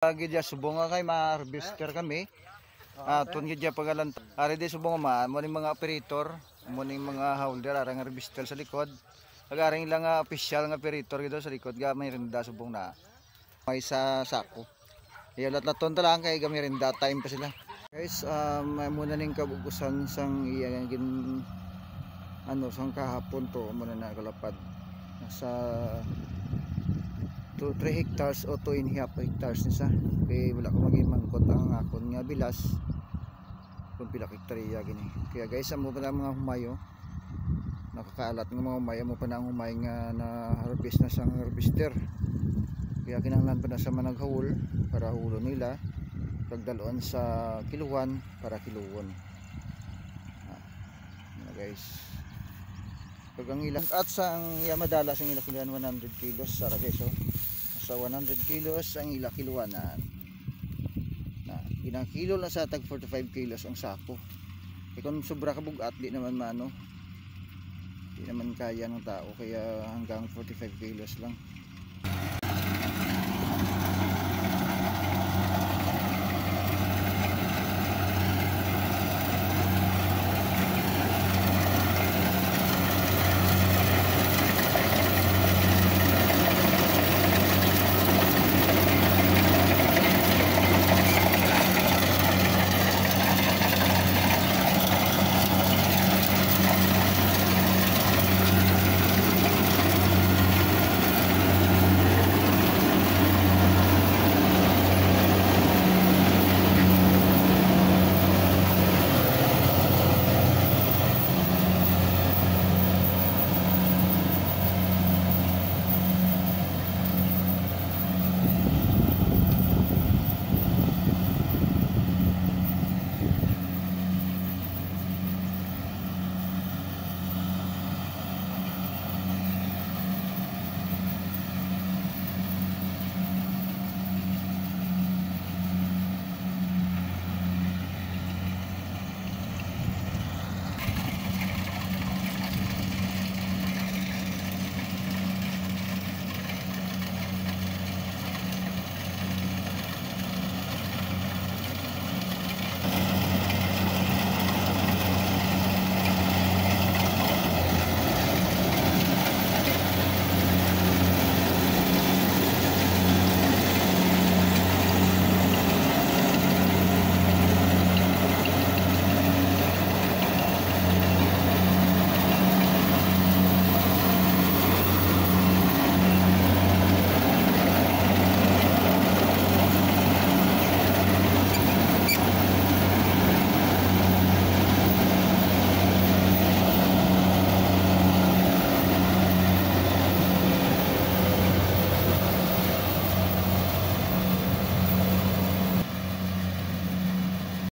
Lagi dia subong nga kay ma-harvester kami. Tun gid pagalan. Ari di subong ma mo ning mga operator, mo ning mga holder arang harvester sa likod. Agaring lang nga official nga operator gid sa likod ga may rinda subong na. May sa sako. Lat-laton ta lang kay gamay rinda time pa sila. Guys, may muna ning kabugusan sang iya gin sang kahapon to muna na kalapad. Nasa 3 hectares o 2.5 hectares nisa kaya wala ko magimangkot ang akon nga bilas kung pila hektarya gini. Kaya guys, amo pa na mga humayo nakakaalat ng mga humayo mo pa na ang humay nga na harvest na sang harvester, kaya kinahanglan pa na sa managhawol para hulo nila pagdaloan sa kiluhan para kiluwon guys. Pag ang ilang at sa ang yamadala sa ilang kiluhan 100 kilos sa guys. Sa 100 kilos ang ila kiluanan na inang kilo na sa tag 45 kilos ang sako. Kung sobra ka bugat di naman di naman kaya ng tao, kaya hanggang 45 kilos lang.